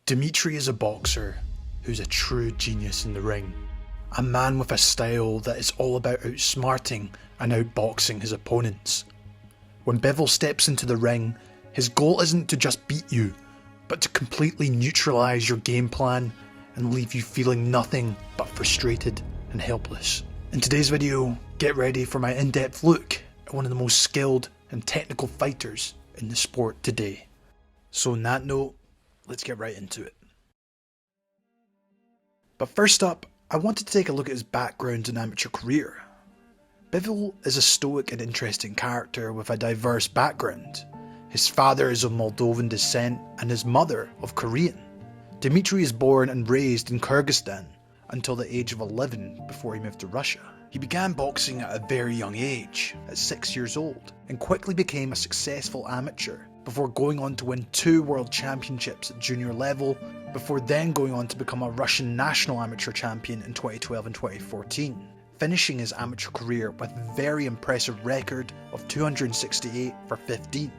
Dmitry is a boxer who's a true genius in the ring. A man with a style that is all about outsmarting and outboxing his opponents. When Bivol steps into the ring, his goal isn't to just beat you, but to completely neutralise your game plan and leave you feeling nothing but frustrated and helpless. In today's video, get ready for my in-depth look at one of the most skilled and technical fighters in the sport today. So on that note, let's get right into it. But first up, I wanted to take a look at his background and amateur career. Bivol is a stoic and interesting character with a diverse background. His father is of Moldovan descent and his mother of Korean. Dmitry is born and raised in Kyrgyzstan until the age of 11 before he moved to Russia. He began boxing at a very young age, at 6 years old, and quickly became a successful amateur before going on to win 2 world championships at junior level, before then going on to become a Russian national amateur champion in 2012 and 2014, finishing his amateur career with a very impressive record of 268 for 15.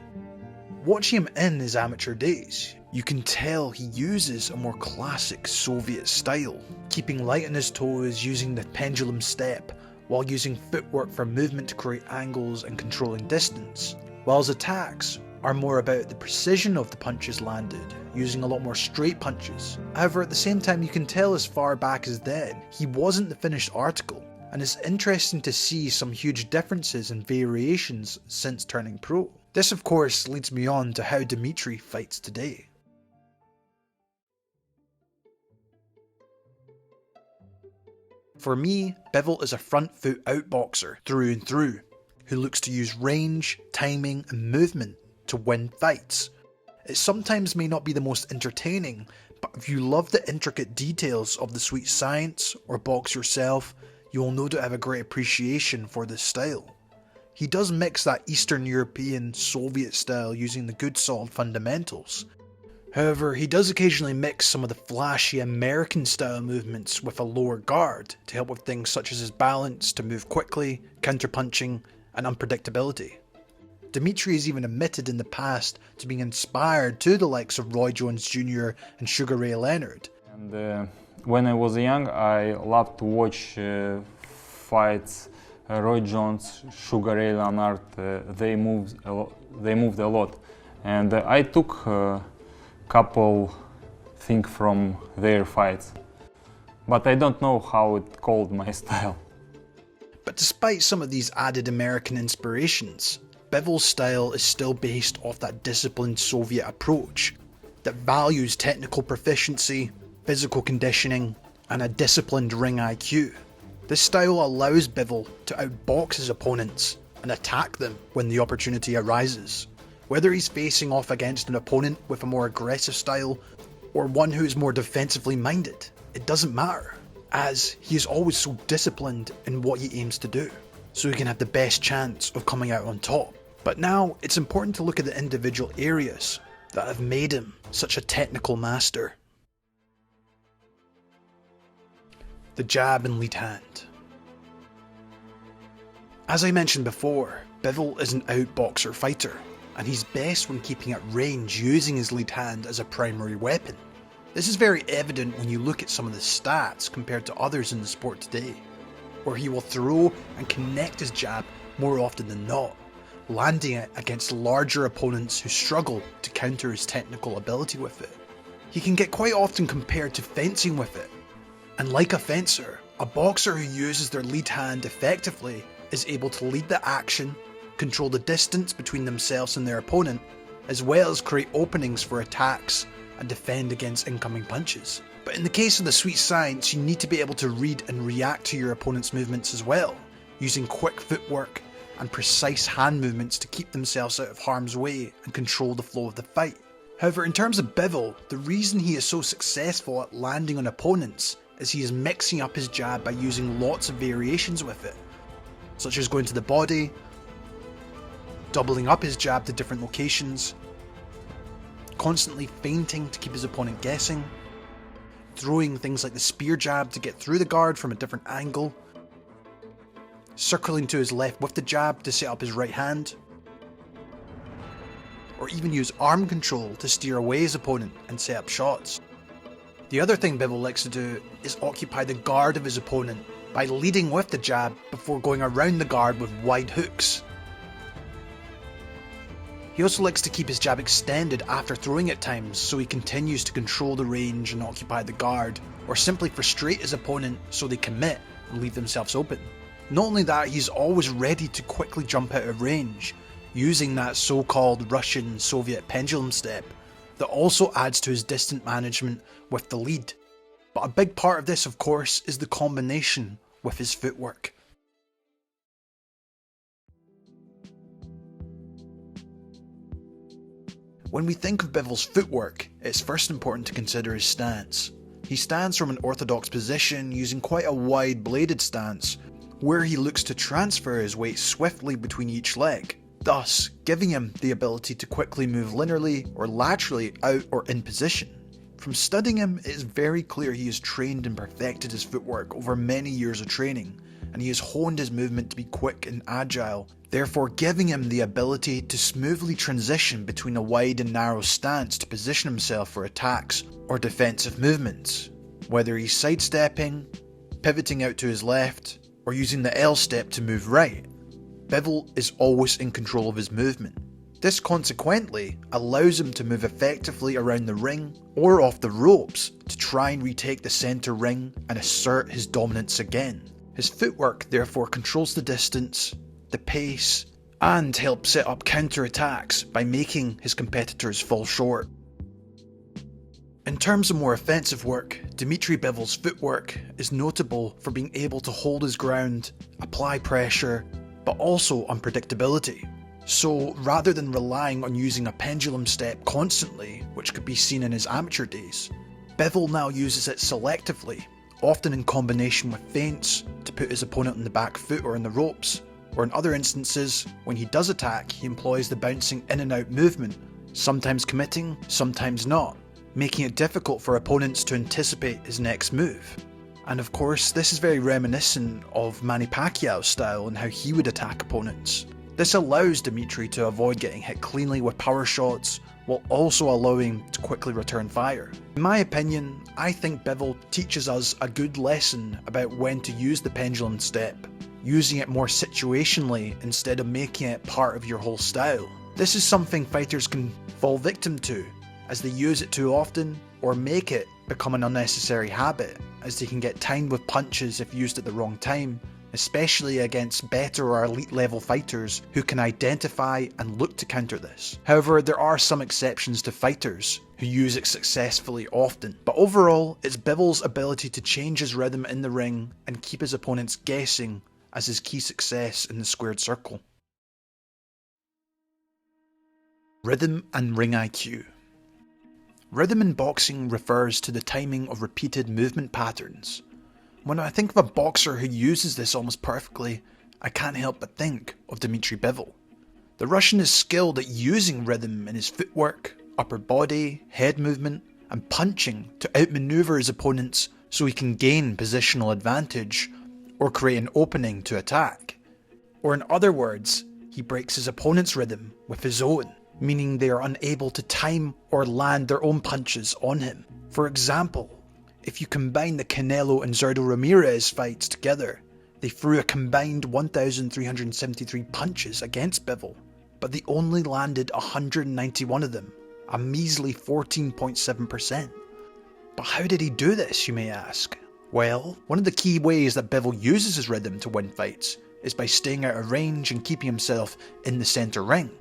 Watching him in his amateur days, you can tell he uses a more classic Soviet style, keeping light on his toes, using the pendulum step, while using footwork for movement to create angles and controlling distance, while his attacks are more about the precision of the punches landed, using a lot more straight punches. However, at the same time, you can tell as far back as then, he wasn't the finished article, and it's interesting to see some huge differences and variations since turning pro. This of course leads me on to how Dmitry fights today. For me, Bivol is a front foot outboxer through and through, who looks to use range, timing and movement to win fights. It sometimes may not be the most entertaining, but if you love the intricate details of the sweet science or box yourself, you will no doubt have a great appreciation for this style. He does mix that Eastern European Soviet style using the good solid fundamentals. However, he does occasionally mix some of the flashy American style movements with a lower guard to help with things such as his balance to move quickly, counter-punching and unpredictability. Dmitry has even admitted in the past to being inspired to the likes of Roy Jones Jr. and Sugar Ray Leonard. And when I was young, I loved to watch fights. Roy Jones, Sugar Ray Leonard, they moved a lot, and I took a couple things from their fights, but I don't know how it called my style. But despite some of these added American inspirations, Bivol's style is still based off that disciplined Soviet approach that values technical proficiency, physical conditioning, and a disciplined ring IQ. This style allows Bivol to outbox his opponents and attack them when the opportunity arises. Whether he's facing off against an opponent with a more aggressive style or one who is more defensively minded, it doesn't matter, as he is always so disciplined in what he aims to do, so he can have the best chance of coming out on top. But now, it's important to look at the individual areas that have made him such a technical master. The jab and lead hand. As I mentioned before, Bivol is an outboxer fighter, and he's best when keeping at range using his lead hand as a primary weapon. This is very evident when you look at some of the stats compared to others in the sport today, where he will throw and connect his jab more often than not, landing it against larger opponents who struggle to counter his technical ability with it. He can get quite often compared to fencing with it, and like a fencer, a boxer who uses their lead hand effectively is able to lead the action, control the distance between themselves and their opponent, as well as create openings for attacks and defend against incoming punches. But in the case of the sweet science, you need to be able to read and react to your opponent's movements as well, using quick footwork and precise hand movements to keep themselves out of harm's way and control the flow of the fight. However, in terms of Bivol, the reason he is so successful at landing on opponents is he is mixing up his jab by using lots of variations with it, such as going to the body, doubling up his jab to different locations, constantly feinting to keep his opponent guessing, throwing things like the spear jab to get through the guard from a different angle, circling to his left with the jab to set up his right hand, or even use arm control to steer away his opponent and set up shots. The other thing Bivol likes to do is occupy the guard of his opponent by leading with the jab before going around the guard with wide hooks. He also likes to keep his jab extended after throwing at times so he continues to control the range and occupy the guard, or simply frustrate his opponent so they commit and leave themselves open. Not only that, he's always ready to quickly jump out of range, using that so-called Russian Soviet pendulum step that also adds to his distant management with the lead. But a big part of this, of course, is the combination with his footwork. When we think of Bivol's footwork, it's first important to consider his stance. He stands from an orthodox position using quite a wide bladed stance, where he looks to transfer his weight swiftly between each leg, thus giving him the ability to quickly move linearly or laterally out or in position. From studying him, it is very clear he has trained and perfected his footwork over many years of training, and he has honed his movement to be quick and agile, therefore giving him the ability to smoothly transition between a wide and narrow stance to position himself for attacks or defensive movements, whether he's sidestepping, pivoting out to his left, or using the L step to move right. Bivol is always in control of his movement. This consequently allows him to move effectively around the ring or off the ropes to try and retake the centre ring and assert his dominance again. His footwork therefore controls the distance, the pace, and helps set up counter-attacks by making his competitors fall short. In terms of more offensive work, Dmitry Bivol's footwork is notable for being able to hold his ground, apply pressure, but also unpredictability. So rather than relying on using a pendulum step constantly, which could be seen in his amateur days, Bivol now uses it selectively, often in combination with feints to put his opponent on the back foot or in the ropes, or in other instances, when he does attack, he employs the bouncing in and out movement, sometimes committing, sometimes not, making it difficult for opponents to anticipate his next move. And of course, this is very reminiscent of Manny Pacquiao's style and how he would attack opponents. This allows Dmitry to avoid getting hit cleanly with power shots, while also allowing him to quickly return fire. In my opinion, I think Bivol teaches us a good lesson about when to use the pendulum step, using it more situationally instead of making it part of your whole style. This is something fighters can fall victim to, as they use it too often, or make it become an unnecessary habit, as they can get timed with punches if used at the wrong time, especially against better or elite level fighters who can identify and look to counter this. However, there are some exceptions to fighters who use it successfully often, but overall it's Bivol's ability to change his rhythm in the ring and keep his opponents guessing as his key success in the squared circle. Rhythm and ring IQ. Rhythm in boxing refers to the timing of repeated movement patterns. When I think of a boxer who uses this almost perfectly, I can't help but think of Dmitry Bivol. The Russian is skilled at using rhythm in his footwork, upper body, head movement, and punching to outmaneuver his opponents so he can gain positional advantage or create an opening to attack. Or in other words, he breaks his opponent's rhythm with his own, meaning they are unable to time or land their own punches on him. For example, if you combine the Canelo and Zurdo Ramirez fights together, they threw a combined 1,373 punches against Bivol, but they only landed 191 of them, a measly 14.7%. But how did he do this, you may ask? Well, one of the key ways that Bivol uses his rhythm to win fights is by staying out of range and keeping himself in the centre ring.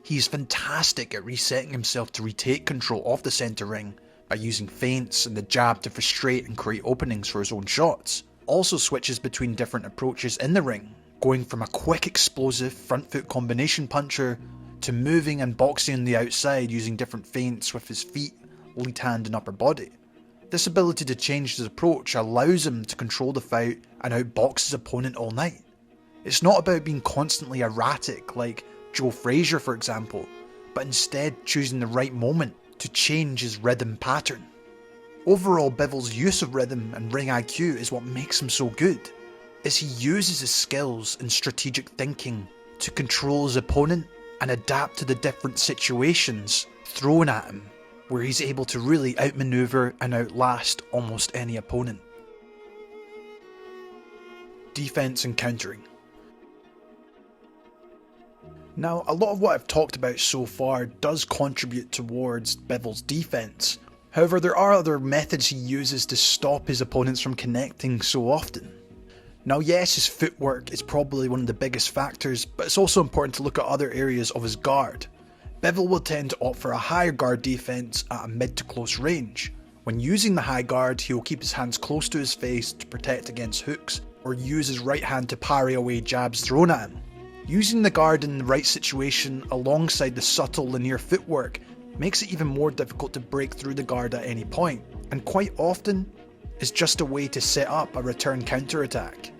He's fantastic at resetting himself to retake control of the centre ring by using feints and the jab to frustrate and create openings for his own shots. Also switches between different approaches in the ring, going from a quick explosive front foot combination puncher to moving and boxing on the outside using different feints with his feet, lead hand and upper body. This ability to change his approach allows him to control the fight and outbox his opponent all night. It's not about being constantly erratic like Joe Frazier for example, but instead choosing the right moment to change his rhythm pattern. Overall, Bivol's use of rhythm and ring IQ is what makes him so good, as he uses his skills and strategic thinking to control his opponent and adapt to the different situations thrown at him. where he's able to really outmaneuver and outlast almost any opponent. Defense and countering. Now, a lot of what I've talked about so far does contribute towards Bivol's defense. However, there are other methods he uses to stop his opponents from connecting so often. Now yes, his footwork is probably one of the biggest factors, but it's also important to look at other areas of his guard. Bivol will tend to opt for a higher guard defense at a mid to close range. When using the high guard, he will keep his hands close to his face to protect against hooks, or use his right hand to parry away jabs thrown at him. Using the guard in the right situation alongside the subtle linear footwork makes it even more difficult to break through the guard at any point, and quite often is just a way to set up a return counter-attack.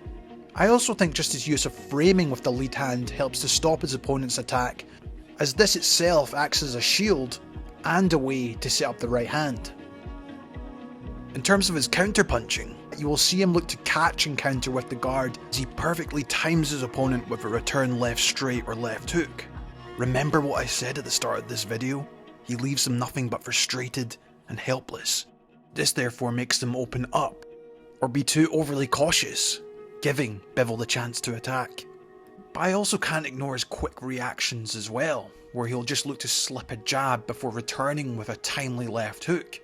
I also think just his use of framing with the lead hand helps to stop his opponent's attack, as this itself acts as a shield and a way to set up the right hand. In terms of his counter-punching, you will see him look to catch and counter with the guard as he perfectly times his opponent with a return left straight or left hook. Remember what I said at the start of this video? He leaves them nothing but frustrated and helpless. This therefore makes them open up, or be too overly cautious, giving Bivol the chance to attack. But I also can't ignore his quick reactions as well, where he'll just look to slip a jab before returning with a timely left hook.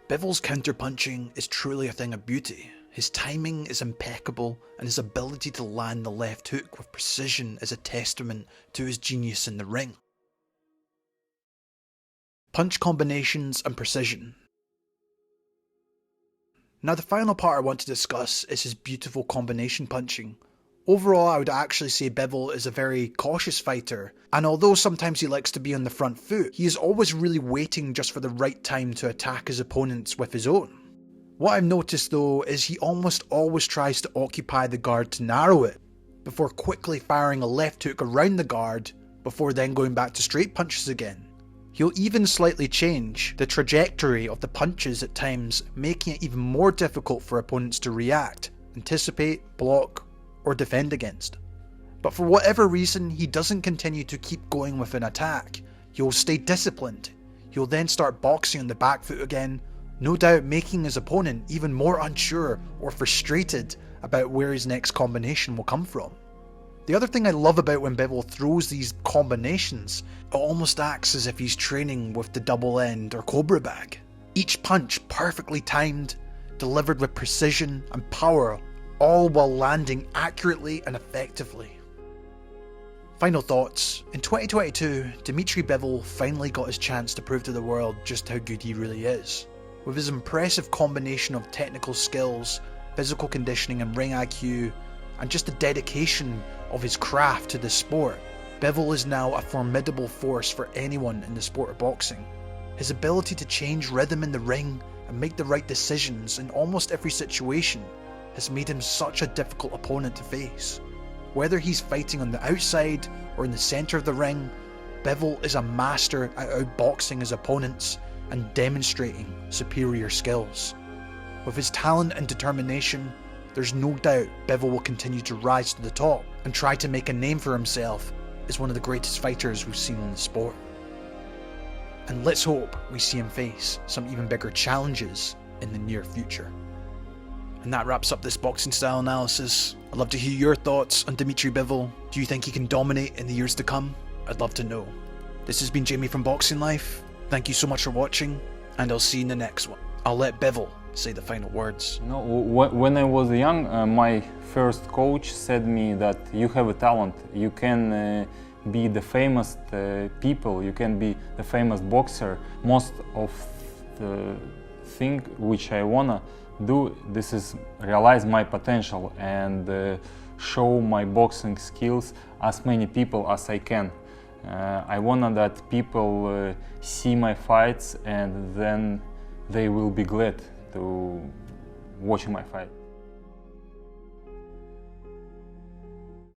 Bivol's counter-punching is truly a thing of beauty. His timing is impeccable, and his ability to land the left hook with precision is a testament to his genius in the ring. Punch combinations and precision. Now the final part I want to discuss is his beautiful combination punching. Overall, I would actually say Bivol is a very cautious fighter, and although sometimes he likes to be on the front foot, he is always really waiting just for the right time to attack his opponents with his own. What I've noticed though is he almost always tries to occupy the guard to narrow it, before quickly firing a left hook around the guard, before then going back to straight punches again. He'll even slightly change the trajectory of the punches at times, making it even more difficult for opponents to react, anticipate, block, or defend against. But for whatever reason, he doesn't continue to keep going with an attack. He'll stay disciplined. He'll then start boxing on the back foot again, no doubt making his opponent even more unsure or frustrated about where his next combination will come from. The other thing I love about when Bivol throws these combinations, it almost acts as if he's training with the double end or cobra bag. Each punch perfectly timed, delivered with precision and power, all while landing accurately and effectively. Final thoughts. In 2022, Dmitry Bivol finally got his chance to prove to the world just how good he really is. With his impressive combination of technical skills, physical conditioning and ring IQ, and just the dedication of his craft to the sport, Bivol is now a formidable force for anyone in the sport of boxing. His ability to change rhythm in the ring and make the right decisions in almost every situation has made him such a difficult opponent to face. Whether he's fighting on the outside or in the centre of the ring, Bivol is a master at outboxing his opponents and demonstrating superior skills. With his talent and determination, there's no doubt Bivol will continue to rise to the top and try to make a name for himself as one of the greatest fighters we've seen in the sport. And let's hope we see him face some even bigger challenges in the near future. And that wraps up this boxing style analysis. I'd love to hear your thoughts on Dmitry Bivol. Do you think he can dominate in the years to come? I'd love to know. This has been Jamie from Boxing Life. Thank you so much for watching, and I'll see you in the next one. I'll let Bivol say the final words. No, when I was young, my first coach said me that you have a talent. You can be the famous people. You can be the famous boxer. Most of the thing which I wanna do, this is realize my potential and show my boxing skills as many people as I can. I wanna that people see my fights and then they will be glad to watch my fight.